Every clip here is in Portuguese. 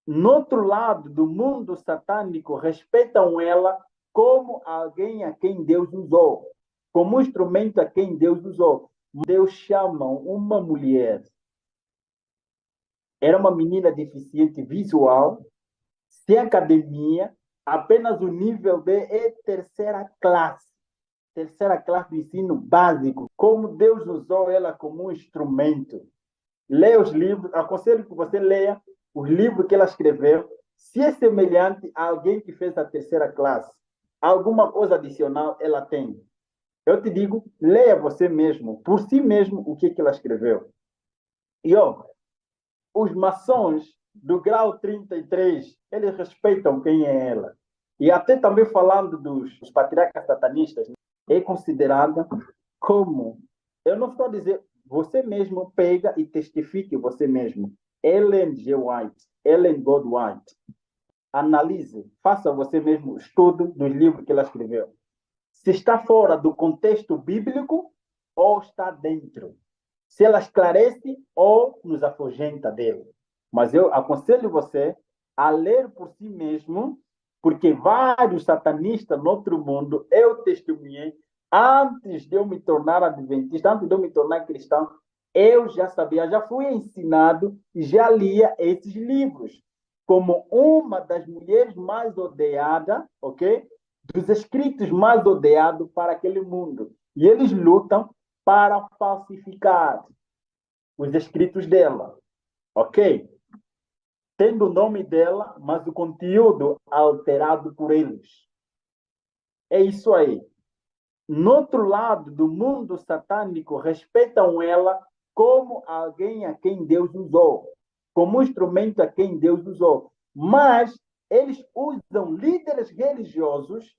no outro lado do mundo satânico, respeitam ela como alguém a quem Deus usou, como um instrumento a quem Deus usou. Deus chama uma mulher, era uma menina deficiente visual, sem academia, apenas o nível B é terceira classe do ensino básico. Como Deus usou ela como um instrumento. Leia os livros, aconselho que você leia os livros que ela escreveu, se é semelhante a alguém que fez a terceira classe. Alguma coisa adicional ela tem. Eu te digo, leia você mesmo, por si mesmo, o que ela escreveu. E ó, os maçons do grau 33, eles respeitam quem é ela. E até também falando dos patriarcas satanistas, é considerada como, eu não estou a dizer, você mesmo pega e testifique você mesmo. Ellen G. White, Ellen God White. Analise, faça você mesmo o estudo dos livros que ela escreveu. Se está fora do contexto bíblico ou está dentro. Se ela esclarece ou nos afugenta dele. Mas eu aconselho você a ler por si mesmo, porque vários satanistas no outro mundo eu testemunhei antes de eu me tornar adventista, antes de eu me tornar cristão, eu já sabia, já fui ensinado e já lia esses livros como uma das mulheres mais odiadas, ok? Dos escritos mais odiados para aquele mundo. E eles lutam para falsificar os escritos dela, ok? Tendo o nome dela, mas o conteúdo alterado por eles. É isso aí. No outro lado do mundo satânico, respeitam ela como alguém a quem Deus usou, como um instrumento a quem Deus usou. Mas eles usam líderes religiosos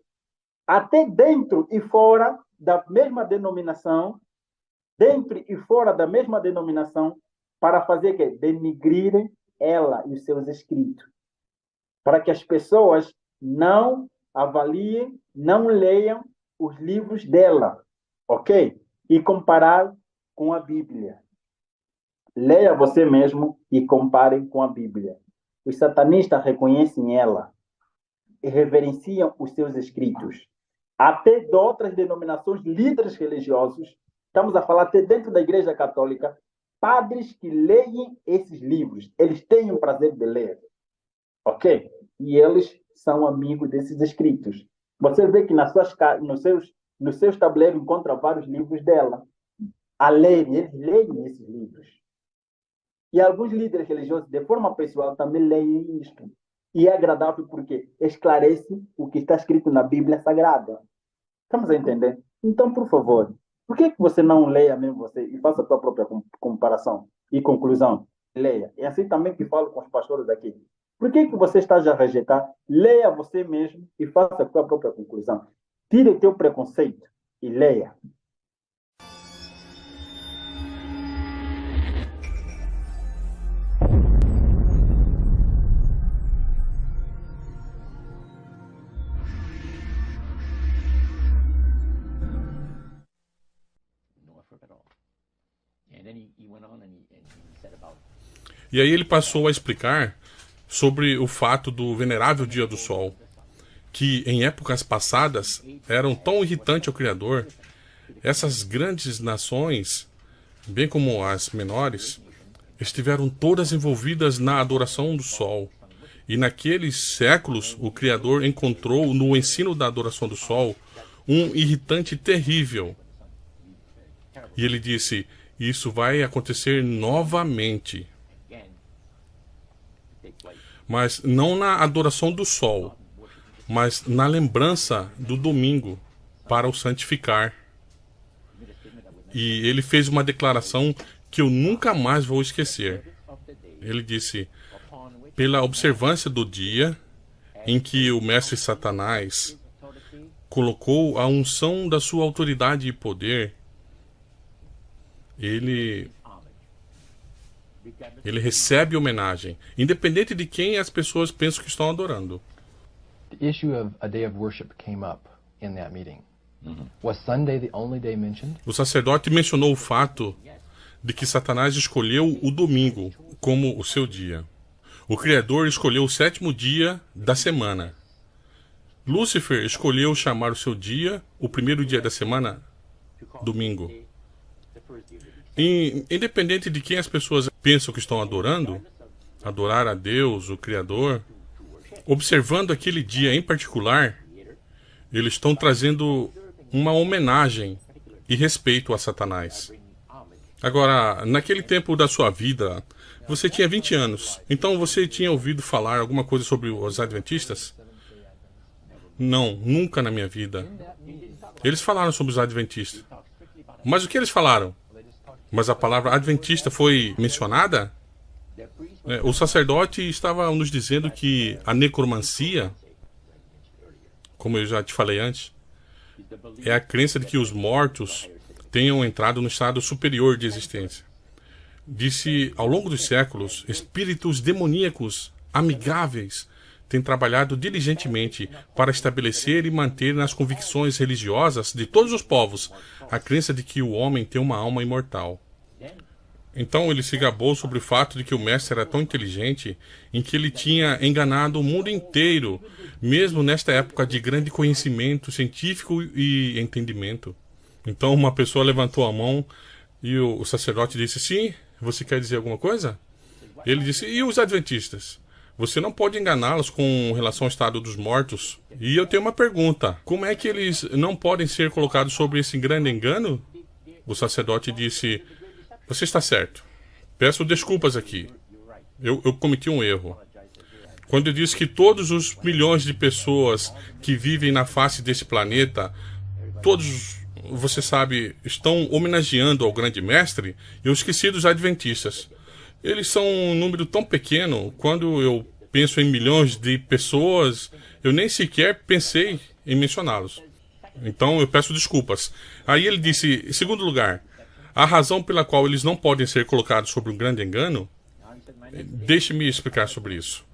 até dentro e fora da mesma denominação, dentro e fora da mesma denominação, para fazer que denigrirem ela e os seus escritos, para que as pessoas não avaliem, não leiam os livros dela, ok? E comparar com a Bíblia. Leia você mesmo e compare com a Bíblia. Os satanistas reconhecem ela e reverenciam os seus escritos. Até de outras denominações, líderes religiosos, estamos a falar até dentro da Igreja Católica, padres que leem esses livros, eles têm o prazer de ler, ok? E eles são amigos desses escritos. Você vê que nos seus tabuleiros encontra vários livros dela. A ler, eles leem esses livros. E alguns líderes religiosos, de forma pessoal, também leem isto. E é agradável porque esclarece o que está escrito na Bíblia Sagrada. Estamos a entender? Então, por favor, por que você não leia mesmo você e faça a sua própria comparação e conclusão? Leia. É assim também que falo com os pastores aqui. Por que você está a rejeitar? Leia você mesmo e faça a sua própria conclusão. Tire o teu preconceito e leia. E aí ele passou a explicar sobre o fato do venerável Dia do Sol, que em épocas passadas eram tão irritante ao Criador. Essas grandes nações, bem como as menores, estiveram todas envolvidas na adoração do Sol. E naqueles séculos, o Criador encontrou no ensino da adoração do Sol um irritante terrível. E ele disse: isso vai acontecer novamente. Mas não na adoração do Sol, mas na lembrança do domingo, para o santificar. E ele fez uma declaração que eu nunca mais vou esquecer. Ele disse: pela observância do dia em que o mestre Satanás colocou a unção da sua autoridade e poder, ele recebe homenagem, independente de quem as pessoas pensam que estão adorando. The issue of a day of worship came up in that meeting. Was Sunday the only day mentioned? O sacerdote mencionou o fato de que Satanás escolheu o domingo como o seu dia. O Criador escolheu o 7º dia da semana. Lúcifer escolheu chamar o seu dia, o primeiro dia da semana, domingo. Independente de quem as pessoas pensam que estão adorando, adorar a Deus, o Criador, observando aquele dia em particular, eles estão trazendo uma homenagem e respeito a Satanás. Agora, naquele tempo da sua vida, você tinha 20 anos, então você tinha ouvido falar alguma coisa sobre os adventistas? Não, nunca na minha vida. Eles falaram sobre os adventistas. Mas o que eles falaram? Mas a palavra adventista foi mencionada? O sacerdote estava nos dizendo que a necromancia, como eu já te falei antes, é a crença de que os mortos tenham entrado no estado superior de existência. Disse, ao longo dos séculos, espíritos demoníacos, amigáveis, têm trabalhado diligentemente para estabelecer e manter nas convicções religiosas de todos os povos a crença de que o homem tem uma alma imortal. Então ele se gabou sobre o fato de que o mestre era tão inteligente em que ele tinha enganado o mundo inteiro, mesmo nesta época de grande conhecimento científico e entendimento. Então uma pessoa levantou a mão e o sacerdote disse, sim, você quer dizer alguma coisa? Ele disse, e os adventistas? Você não pode enganá-los com relação ao estado dos mortos. E eu tenho uma pergunta, como é que eles não podem ser colocados sobre esse grande engano? O sacerdote disse, você está certo. Peço desculpas aqui. Eu cometi um erro. Quando eu disse que todos os milhões de pessoas que vivem na face desse planeta, todos, você sabe, estão homenageando ao grande mestre, eu esqueci dos adventistas. Eles são um número tão pequeno, quando eu penso em milhões de pessoas, eu nem sequer pensei em mencioná-los. Então eu peço desculpas. Aí ele disse, em segundo lugar, a razão pela qual eles não podem ser colocados sobre um grande engano, deixe-me explicar sobre isso.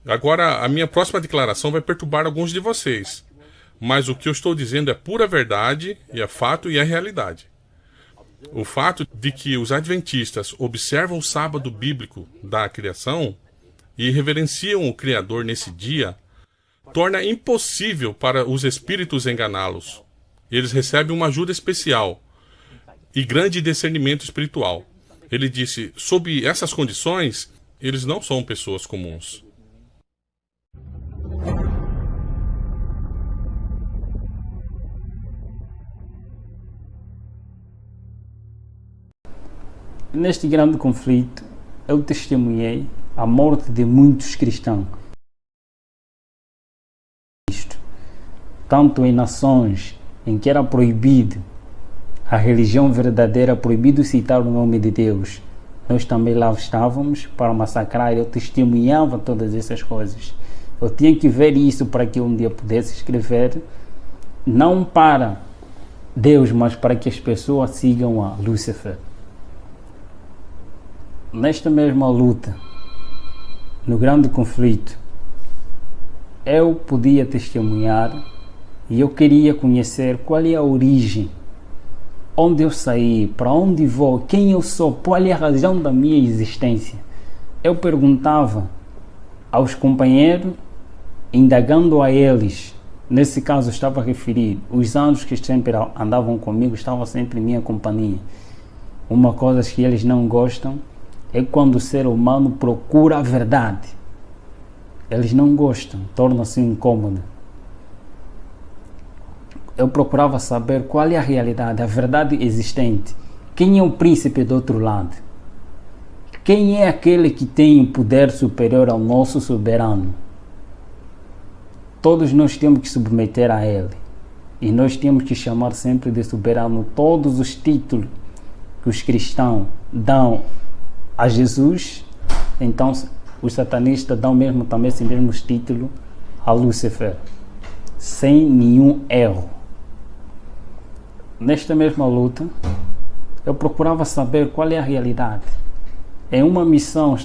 Agora, a minha próxima declaração vai perturbar alguns de vocês, mas o que eu estou dizendo é pura verdade, e é fato e é realidade. O fato de que os adventistas observam o sábado bíblico da criação e reverenciam o Criador nesse dia, torna impossível para os espíritos enganá-los. Eles recebem uma ajuda especial e grande discernimento espiritual. Ele disse, sob essas condições, eles não são pessoas comuns. Neste grande conflito, eu testemunhei a morte de muitos cristãos. Tanto em nações em que era proibido a religião verdadeira, proibido citar o nome de Deus, nós também lá estávamos para massacrar. Eu testemunhava todas essas coisas. Eu tinha que ver isso para que um dia pudesse escrever, não para Deus, mas para que as pessoas sigam a Lúcifer. Nesta mesma luta, no grande conflito, eu podia testemunhar e eu queria conhecer qual é a origem, onde eu saí, para onde vou, quem eu sou, qual é a razão da minha existência. Eu perguntava aos companheiros, indagando a eles, nesse caso estava a referir, os anos que sempre andavam comigo, estavam sempre em minha companhia. Uma coisa que eles não gostam é quando o ser humano procura a verdade. Eles não gostam, torna-se incômodo. Eu procurava saber qual é a realidade, a verdade existente. Quem é o príncipe do outro lado? Quem é aquele que tem um poder superior ao nosso soberano? Todos nós temos que submeter a ele. E nós temos que chamar sempre de soberano todos os títulos que os cristãos dão a Jesus. Então os satanistas dão mesmo também esse mesmo título a Lúcifer, sem nenhum erro. Nesta mesma luta, eu procurava saber qual é a realidade. Em uma missão,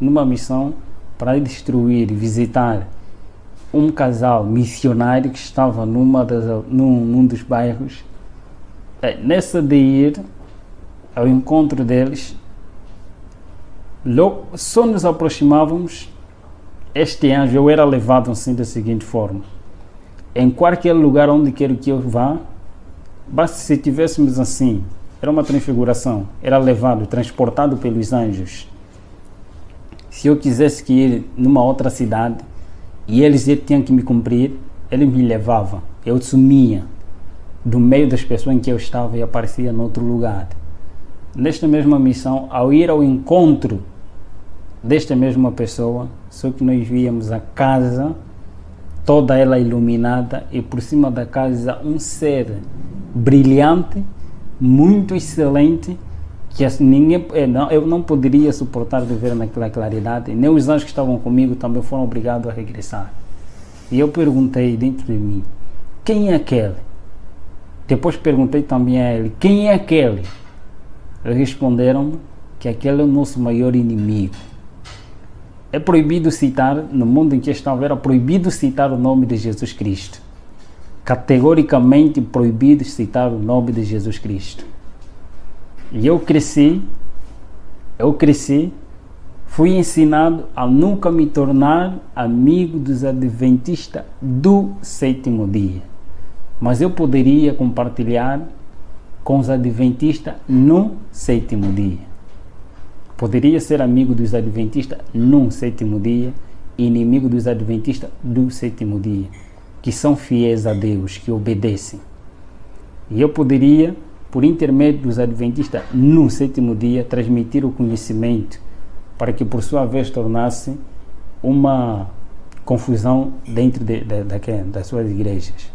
numa missão para destruir e visitar um casal missionário que estava num dos bairros. Nessa de ir ao encontro deles, Logo, só nos aproximávamos, este anjo, eu era levado assim da seguinte forma: em qualquer lugar onde quero que eu vá, basta se tivéssemos assim, era uma transfiguração, era levado, transportado pelos anjos. Se eu quisesse que ir numa outra cidade e eles tinham que me cumprir, eles me levavam, eu sumia do meio das pessoas em que eu estava e aparecia em outro lugar. Nesta mesma missão, ao ir ao encontro desta mesma pessoa, só que nós víamos a casa toda ela iluminada e por cima da casa um ser brilhante, muito excelente, que ninguém, eu não poderia suportar de ver naquela claridade. Nem os anjos que estavam comigo também foram obrigados a regressar. E eu perguntei dentro de mim, quem é aquele? Depois perguntei também a ele, quem é aquele? Eles responderam que aquele é o nosso maior inimigo. É proibido citar, no mundo em que estava, era proibido citar o nome de Jesus Cristo. Categoricamente proibido citar o nome de Jesus Cristo. E eu cresci, fui ensinado a nunca me tornar amigo dos adventistas do sétimo dia. Mas eu poderia compartilhar com os adventistas no sétimo dia. Poderia ser amigo dos adventistas no sétimo dia e inimigo dos adventistas do sétimo dia, que são fiéis a Deus, que obedecem. E eu poderia, por intermédio dos adventistas no sétimo dia, transmitir o conhecimento para que por sua vez tornasse uma confusão dentro das suas igrejas.